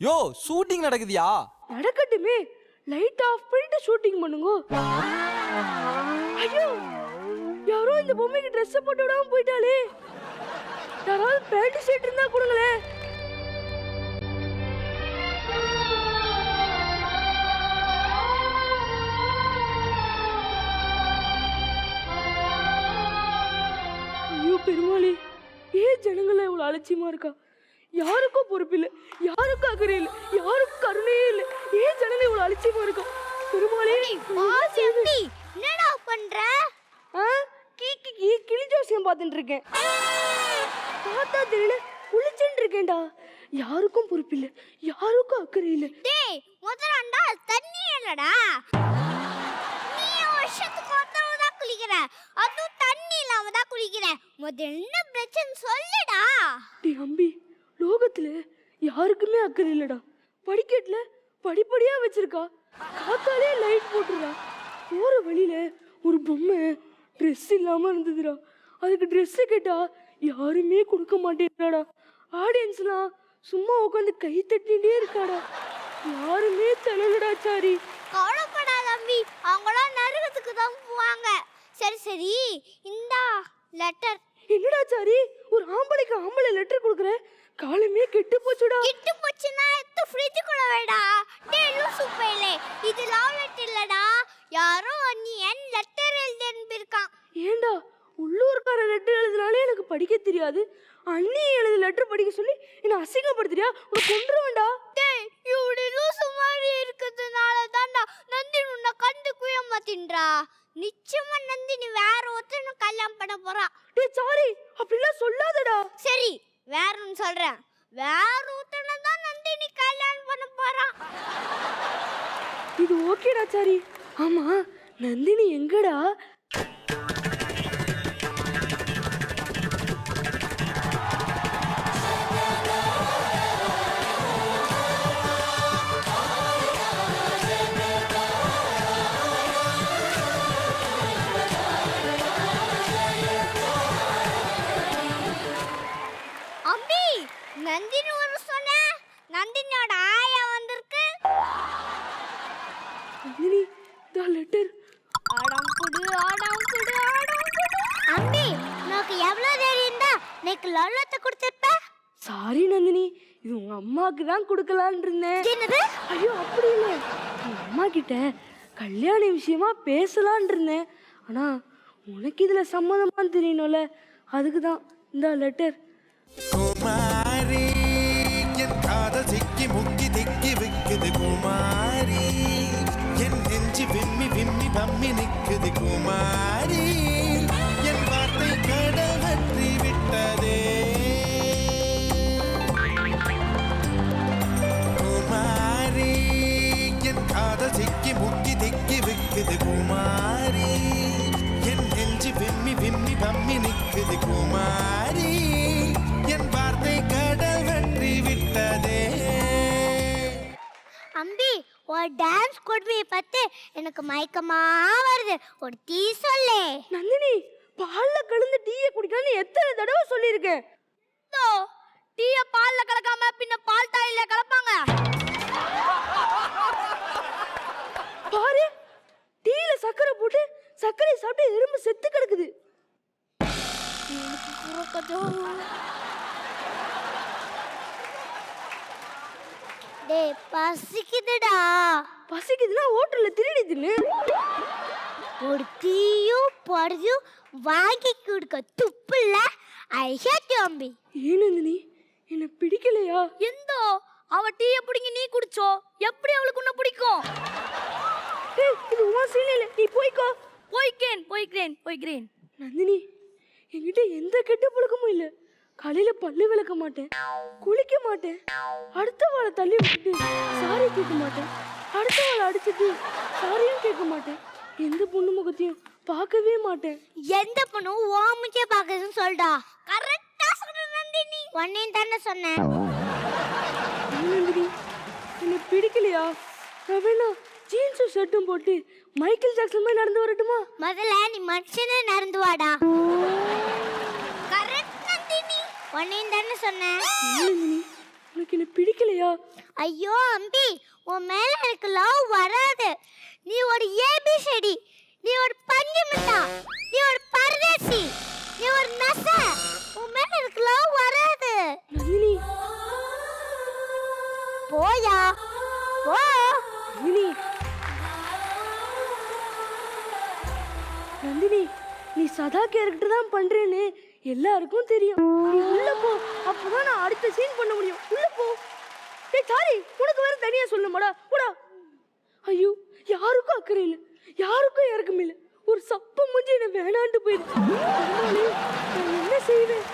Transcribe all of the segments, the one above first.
யோ shooting நடக்குதியா? நடக்கட்டுமே, light off பண்ணிட்டு ஷூட்டிங் பண்ணுங்க. ஐயோ, யாரோ இந்த பொம்மைக்கு ட்ரெஸ் போட்டு விடாம போயிட்டாலே. யாராவது பேண்ட் ஷர்ட் இருந்தா கொடுங்களே. ஐயோ பெருமாளே, ஏன் ஜனங்கள இவ்வளவு அலட்சியமா இருக்கா? யாருக்கும் பொறுப்பு இல்லை, யாருக்கும் அக்கறை இல்லை, யாருக்கும் கருணையே இல்லை. ஏன் ஜனங்க இவ்வளவு அலட்சியமா இருக்கா? பெருமாளே, என்னடா பண்ற? கிளி ஜோசியம் பார்த்துட்டு இருக்கேன். பார்த்தா தெரியல, குளிச்சுட்டு இருக்கேன்டா. யாருக்கும் பொறுப்பு இல்லை, யாருக்கும் அக்கறை இல்லை. டேய் முதலாண்டா தண்ணி இல்லடா. நீ வருஷத்துக்கு ஒருத்தவ தான் குளிக்கிற, அதுவும் தண்ணி இல்லாம தான் குளிக்கிற. முதல்ல என்ன பிரச்சனை சொல்லுடா. டேய் அம்பி, லோகத்துல யாருக்குமே அக்கறை இல்லடா. படிக்கட்டுல படிப்படியா வச்சிருக்கா, காத்தாலே லைட் போட்டுறா. போற வழியில ஒரு பொம்மை ட்ரெஸ் இல்லாம இருந்ததுடா. அதுக்கு ட்ரெஸ் கேட்டா யாருமே கொடுக்க மாட்டேங்கிறாடா. ஆடியன்ஸ்லாம் சும்மா உட்காந்து கை தட்டிகிட்டே இருக்காடா. யாருமே தரலடா சாரி. கவலைப்படாத தம்பி, அவங்களாம் நரகத்துக்கு தான் போவாங்க. சரி சரி, இந்தா லெட்டர். என்னடா சாரி, ஒரு ஆம்பளைக்கு ஆம்பளை லெட்டர் கொடுக்குற? காலமே கெட்டு போச்சுடா. கெட்டு போச்சுன்னா எடுத்து ஃப்ரிட்ஜுக்குள்ள வைடா. டேய் லூசு பையலே, இது லவ் லெட்டர் இல்லடா. யாரோ நீ என் லெட்டர் எழுதிருக்கான். ஏண்டா, உள்ளூர்கார லெட்டர் எழுதினாலே எனக்கு படிக்க தெரியாது. அண்ணி எழுதி லெட்டர் படிக்க சொல்லி என்ன அசிங்கப்படுத்துறியா? உன்னை கொன்றுவேன்டா. டேய் இவடி லூசு மாதிரி இருக்கிறதுனால தான்டா நந்தினி உன்னை கண்டுக்கவே மாட்டேன்றா. நிச்சயமா நந்தினி வேற ஒருத்தனை கல்யாணம் பண்ண போறா. டேய் சாரி, அப்படிலாம் சொல்லாதடா. சரி வேறன்னு சொல்றேன், வேற ஒருத்தனை தான் நந்தினி கல்யாணம் பண்ண போறா. இது ஓகேடா சாரி. ஆமா, நந்தினி எங்கடா? அம்பி, நந்தினி ஒரு சொன்ன, நந்தினியோட ஆயா வந்திருக்கு. Nandini, the letter. ஆடம் குடு, ஆடம் குடு, ஆடம் குடு. அம்பி, உனக்கு எவ்வளவு தெரியும்டா எனக்கு லல்லத்தை கொடுத்திருப்ப. சாரி நந்தினி, இது உங்க அம்மாக்கு தான் கொடுக்கலான்னு இருந்தேன். என்னது? ஐயோ அப்படி இல்லை, உங்க அம்மா கிட்ட கல்யாண விஷயமா பேசலான் இருந்தேன். ஆனா உனக்கு இதுல சம்மதமான்னு தெரியணும்ல, அதுக்கு தான் இந்த லெட்டர். குமாரி என் காதல் சிக்கி முக்கி திக்கி விக்குது குமாரி, என் நெஞ்சு விம்மி விம்மி பம்மி நிக்குது குமாரி, என் வார்த்தை கடவற்றி விட்டதே குமாரி, என் காதல் சிக்கி முக்கி திக்கி விக்குது குமாரி, என் நெஞ்சு விம்மி விம்மி பம்மி நிக்குது குமாரி, என் வார்த்தை கடல் வெற்றி விட்டதே. அம்பி, ஒரு டான்ஸ் கொடுமையை பார்த்து எனக்கு மயக்கமா வருது. ஒரு டீ சொல்லு. நந்தினி, பால்ல கலந்து டீயை குடிக்கான்னு எத்தனை தடவை சொல்லியிருக்கேன். டீய பால்ல கலக்காம பின்ன பால் தாயில கலப்பாங்க. பாரு, டீல சக்கரை போட்டு சக்கரை சாப்பிட்டு எறும்பு செத்து கிடக்குது. டேய் பசிக்குதுடா. பசிக்குதுன்னா ஹோட்டல்ல திருடி தின்னு. ஒரு டீயும் பறியும் வாங்கி கொடுக்க துப்புல. ஐ ஹேட் யூ அம்பி. ஏன் நந்தினி, என்ன பிடிக்கலையா? எந்தோ அவ டீய புடிங்கி நீ குடிச்சோ, எப்படி அவளுக்கு உன்ன பிடிக்கும்? ஏய், இது உன் சீன் இல்ல, நீ போய்க்கோ. போய்க்கிறேன். நந்தினி, என்கிட்ட எந்த கெட்ட பழக்கமும் இல்ல. காலையில பல்லு விளக்க மாட்டேன், குளிக்க மாட்டேன், அடுத்த வாழை தள்ளி விட்டுட்டு சாரி கேட்க மாட்டேன், அடுத்த வாழை அடிச்சுட்டு சாரியும் கேட்க மாட்டேன், எந்த பொண்ணு முகத்தையும் பார்க்கவே மாட்டேன். எந்த பொண்ணு ஓமுச்சே பாக்குதுன்னு சொல்டா. கரெக்டா சொல்ற நந்தினி. ஒன்னையும் தானே சொன்னேன். நந்தினி, என்ன பிடிக்கலையா? நான் வேணா ஜீன்ஸும் ஷர்ட்டும் போட்டு மைக்கேல் ஜாக்சன் மாதிரி நடந்து வரட்டுமா? முதல்ல நீ மனுஷனே நடந்து வாடா. கரெக்ட் நந்தினி. ஒன்னையும் தானே சொன்னேன். நந்தினி, உனக்கு என்ன பிடிக்கலையா? ஐயோ அம்பி, உன் மேல எனக்கு லவ் வராது. நீ ஒரு ஏபிசிடி, நீ ஒரு பஞ்சமிட்டா, நீ ஒரு பரதேசி, நீ ஒரு நச. உன் மேல எனக்கு லவ் வராது. நந்தினி, போயா போ. நந்தினி, நந்தினி, நீ சதா கேரக்டர் தான் பண்றேன்னு எல்லாருக்கும் தெரியும். நீ உள்ள போ, அப்பதான் நான் அடுத்த சீன் பண்ண முடியும். உள்ள போ. டேய் சாரி, உனக்கு வேற தனியா சொல்லணுமாடா? போடா. ஐயோ, யாருக்கும் அக்கறை இல்லை, யாருக்கும் இறக்கம் இல்லை. ஒரு சப்ப மூஞ்சி என்ன வேணான்ட்டு போயிடுச்சு. அதனாலே நான் என்ன செய்வேன்?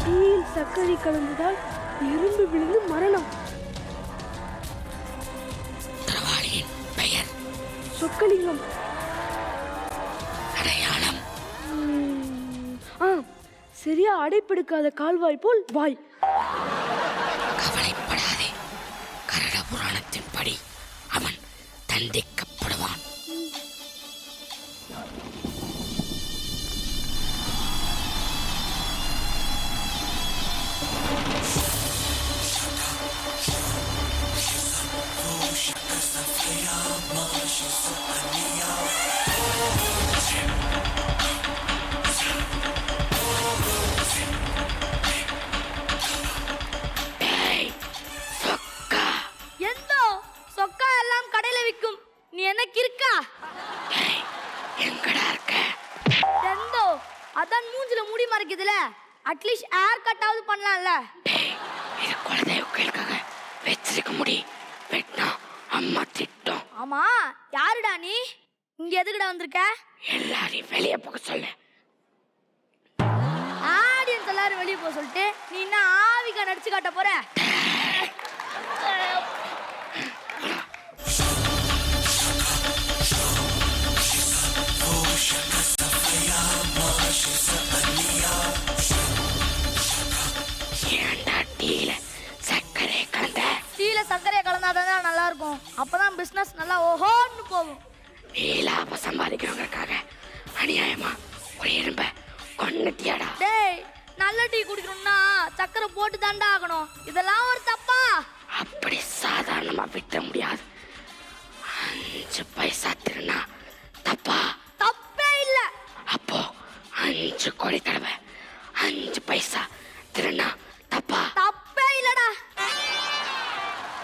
டீயில் சர்க்கரை கலந்ததால் எறும்பு விழுந்து மரணம். குற்றவாளியின் பெயர், சொக்கலிங்கம். அடையாளம், சரியா அடைப்பெடுக்காத கால்வாய் போல் வாய். கவலைப்படாதே. கரட புராணத்தின்படி அவன் தண்டிக்கப்படுவான். டேய், சொக்கா. எந்தோ சொக்கா எல்லாம் கடையில விற்கும், நீ எனக்கு இருக்கா? டேய், எங்கடா இருக்க? எந்தோ அதான் மூஞ்சில முடி மறைக்குதுல, அட்லீஸ்ட் ஏர் கட் ஆவது பண்ணலாம்ல. டேய், இது குலதெய்வ கோயிலுக்காக வச்சிருக்க முடி. வெட்டினா அம்மா திட்டம். ஆமா, யாருடா நீ? இங்க எதுக்குடா வந்திருக்க? எல்லாரையும் வெளியே போக சொல்லு. ஆடியன்ஸ் எல்லாரும் வெளியே போக சொல்லிட்டு நீ என்ன ஆவிகா நடிச்சு காட்ட போற? ஏன்டா டீல சர்க்கரை கலந்த? டீல சர்க்கரையை கலந்தாதான் நல்லா இருக்கும், அப்பதான் பிசினஸ் நல்லா ஓஹோன்னு போகும். நீ லாபம் சம்பாதிக்கிறவங்களுக்காக அநியாயமா ஒரு எறும்ப கொன்னுட்டியாடா. டேய், நல்ல டீ குடிக்கணும்னா சக்கரை போட்டு தாண்டா ஆகணும். இதெல்லாம் ஒரு தப்பா? அப்படி சாதாரணமா விட்ட முடியாது. 5 பைசா திருநா தப்பா? தப்பே இல்ல. அப்போ 5 கோடி தடவை 5 பைசா திருநா தப்பா? தப்பே இல்லடா.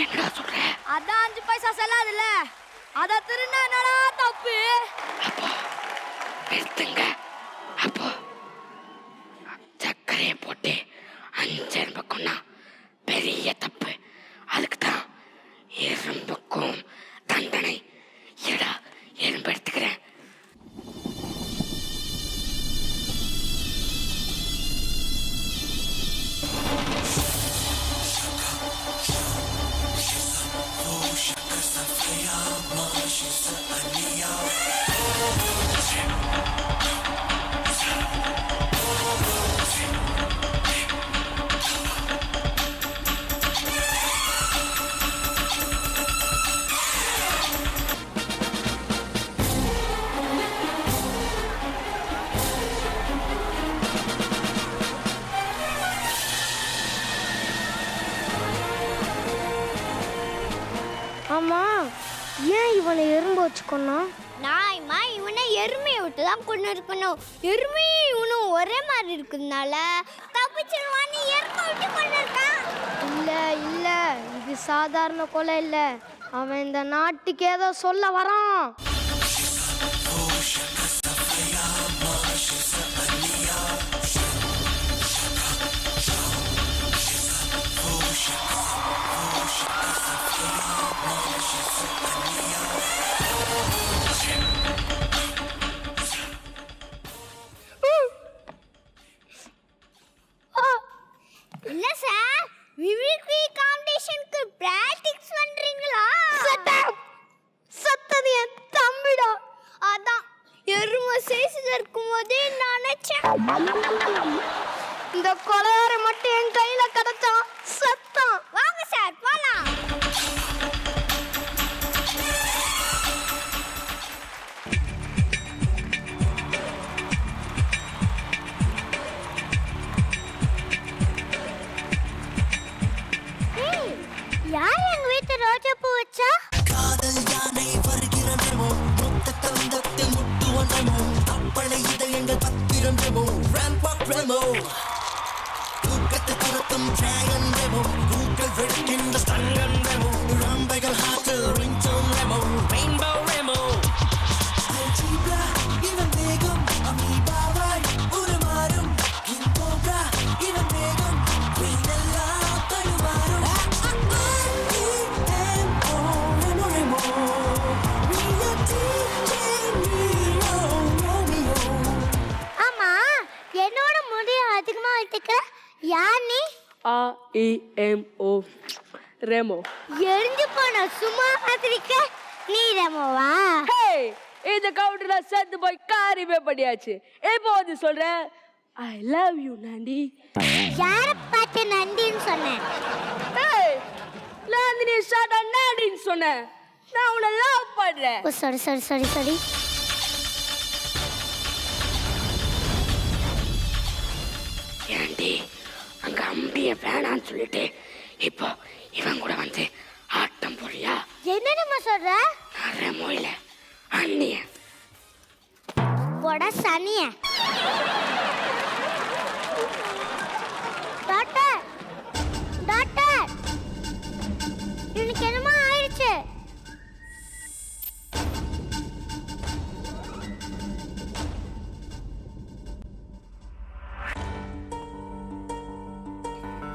என்னடா சொல்ற? அதான் 5 பைசா செல்லாதுல்ல, அத திருநா என்னடா தப்பு? அப்போ நிறுத்துங்க. அப்போ சர்க்கரையை போட்டு 5 எறும்பு கொன்னா பெரிய தப்பு. அதுக்கு தான் எறும்புக்கும் தண்டனை. ஏடா எறும்பு எடுத்துக்கிறேன். ஆமா, ஏன் இவனை எறும்பு வச்சுக்கணும்? நாய்மா, இவனை எருமையை விட்டு தான் கொண்டு இருக்கணும். எருமையும் இவனும் ஒரே மாதிரி இருக்கிறதுனால தப்பிச்சிருவான்னு எறும்பை விட்டு கொண்டு இருக்கான். இல்ல இல்ல, இது சாதாரண கொலை இல்ல. அவன் இந்த நாட்டுக்கு ஏதோ சொல்ல வரான். இல்ல சார், இந்த கொலையார மட்டும் என் கையில கிடைச்சான் சத்தம். வாங்க சார் போலாம். யார் எங்க வீட்டு ரோஜா பூ வச்சா? காதல் யானை வருகிறமோ மொத்த தந்தத்தில் முட்டுவனமோ அப்பளை இதயங்கள் பத்திரம் ரெமோ ராம்பாக் ரெமோ தூக்கத்தை துரத்தும் டிராகன் ரெமோ பூக்கள் வெடிக்கின்ற ஸ்டங்கன் ரெமோ ரம்பைகள் ஹாட்டில் ringtone Remo rainbow Remo algebra இவன் வேகம் அமீபாவாய் உருமாறும் இன்போப்ரா இவன் வேகம் குயிலெல்லாம் தடுமாறும் ஆமா என்னோட முடிய அதிகமா வச்சுக்க. யார் நீ? REMO ரெமோ. எரிஞ்சு போன சும்மா மாதிரிக்க. நீ ரெமோவா? இந்த கவுண்டர்ல செத்து போய் காரியமே பண்ணியாச்சு. இப்போ வந்து சொல்றேன் ஐ லவ் யூ நாண்டி. யார பார்த்து நண்டின்னு சொன்னேன்? நாந்தினி ஷாட்டா நாண்டின்னு சொன்னேன். நான் உன்னை லவ் பண்றேன். ஓ சாரி சாரி சாரி சாரி. ஏண்டி அங்க அம்பிய வேணான்னு சொல்லிட்டு இப்போ இவன் கூட வந்து ஆட்டம் போறியா? என்னடா சொல்ற? நான் ரெமோ இல்ல அண்ணிய. போட சனிய. டாக்டர் டாக்டர் எனக்கு என்னமா ஆயிடுச்சு?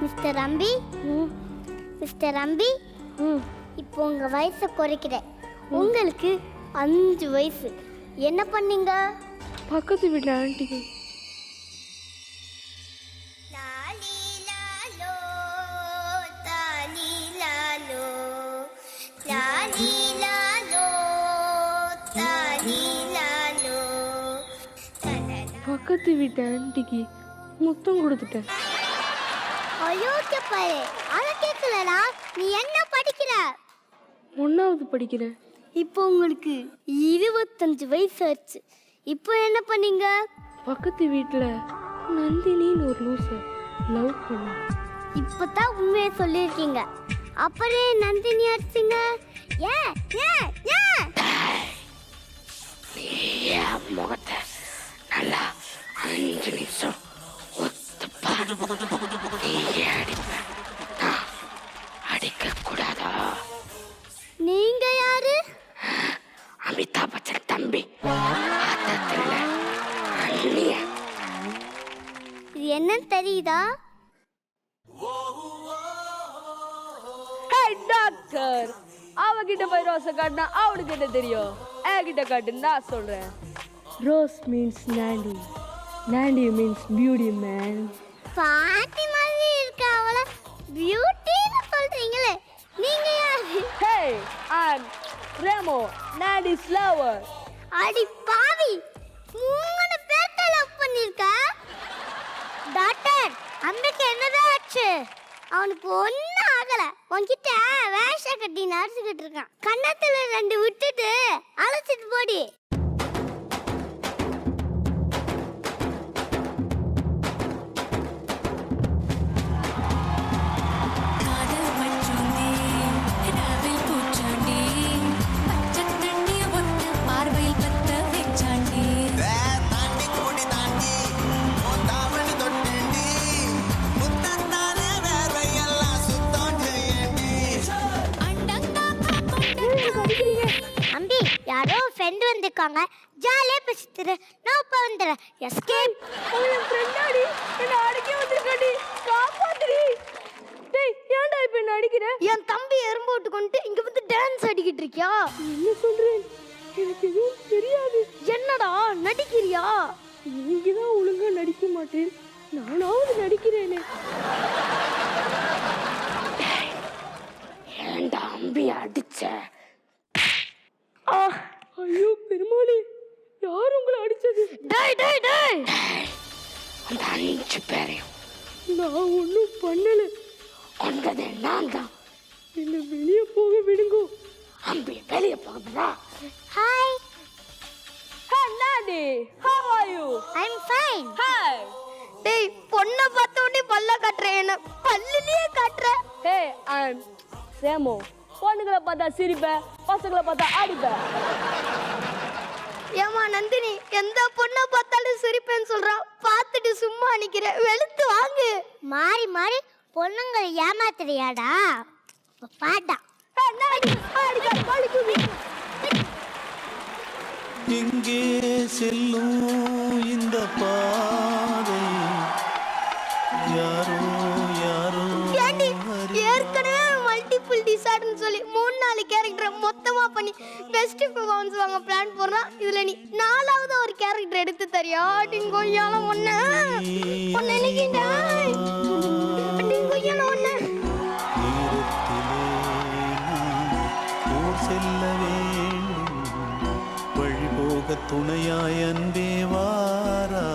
மிஸ்டர் அம்பி, மிஸ்டர் அம்பி, இப்போ உங்க வயசை குறைக்கிறேன். உங்களுக்கு 5 வயசு. என்ன பண்ணீங்க? பக்கத்து வீட்டு ஆண்டிக்கு பக்கத்து வீட்டு ஆண்டிக்கு முத்தம் கொடுத்துட்டேன். அயோக்கிய பாரு. அத கேட்கலடா. நீ என்ன படிக்கிற? 1வது படிக்கிறேன். இப்போ உங்களுக்கு 25 வயசு ஆச்சு. இப்போ என்ன பண்ணீங்க? பக்கத்து வீட்டில் நந்தினின்னு ஒரு லூசை லவ் பண்ண. இப்பதான் உண்மையை சொல்லியிருக்கீங்க. அப்புறம் நந்தினி அடிச்சிங்க. ஏன் ஏன் ஏன்? நீ என் முகத்தை நல்லா 5 நிமிஷம் ஒத்து பாரு. நீ அடிப்ப, நான் அடிக்க கூடாதா? நீங்க யாரு? அமிதாப் பச்சன் தம்பி. ஆத்தத்தில் அண்ணிய. இது என்னன்னு தெரியுதா? டாக்டர் அவகிட்ட போய் ரோஸை காட்டினா அவனுக்கு என்ன தெரியும்? என்கிட்ட காட்டு, நான் சொல்றேன். ரோஸ் மீன்ஸ் நாண்டி, நாண்டி மீன்ஸ் பியூட்டி மேன். பாட்டி மாதிரி இருக்க அவள பியூட்டின்னு சொல்றீங்களே. நீங்க யாரு? ஹே ஐ அம் ரெமோ, நாண்டிஸ் லவர். அடி பாவி, 3 பேர்த்த லவ் பண்ணிருக்க. டாக்டர் அம்பிக்கு என்னதான் ஆச்சு? அவனுக்கு ஒன்றும் ஆகல. உன்கிட்ட வேஷம் கட்டி நடிச்சுக்கிட்டு இருக்கான். கன்னத்துல 2 விட்டுட்டு அழைச்சிட்டு போடி. அம்பி, யாரோ ஃப்ரெண்ட் வந்திருக்காங்க. ஜாலியா பேசிட்டு நான் இப்ப வந்துடுறேன். எஸ்கேப். அவன் என் ஃப்ரெண்டாடி, என்ன அடிக்க வந்திருக்காடி, காப்பாத்துடி. டேய் ஏன்டா இப்ப என்ன அடிக்கிற? என் தம்பி எறும்பு விட்டு கொண்டு இங்க வந்து டான்ஸ் அடிக்கிட்டு இருக்கியா? என்ன சொல்றேன்? எனக்கு எதுவும் தெரியாது. என்னடா நடிக்கிறியா? நீங்க தான் ஒழுங்கா நடிக்க மாட்டேன், நானாவது நடிக்கிறேனே. ஏண்டா அம்பிய அடிச்ச? ஐயோ பெருமாளே, யார் உங்களை அடிச்சது? டேய் டேய் டேய், நான் ஒன்றும் பண்ணல. கொண்டது நான் தான். என்ன வெளியே போக விடுங்கோ. அம்பி வெளியே போகுதுடா. Hi, Hey Nani, how are you? I'm fine. Hi. டேய் பொண்ணை பார்த்த உடனே பல்ல காட்டுறேன், என்ன பல்லுலயே காட்டுறேன். Hey, I'm Samo. பொண்ணுங்களை பார்த்தா சிரிப்பேன், பசங்களை பார்த்தா ஆடிப்பேன். ஏமா நந்தினி, எந்த பொண்ணை பார்த்தாலும் சிரிப்பேன்னு சொல்றான், பார்த்துட்டு சும்மா நிக்கிறேன், வெளுத்து வாங்கு. மாறி மாறி பொண்ணுங்களை ஏமாத்துறியாடா? பாட்டா எங்கே செல்லும் இந்த பாதை யாரோ யாரோ ஏண்டி, ஏற்கனவே மல்டிபிள் டிசார்ட்னு சொல்லி 3-4 கேரக்டர் மொத்தமா பண்ணி பெஸ்ட் பெர்ஃபார்மன்ஸ் வாங்க பிளான் போடுறான். இதுல நீ 4வது ஒரு கேரக்டர் எடுத்து தரியா? டிங்கோயால ஒண்ணு நினைக்கிட்டா டிங்கோயால ஒண்ணு செல்ல வேண்டும் வழிபோக துணையாய் அன்பே வாரா.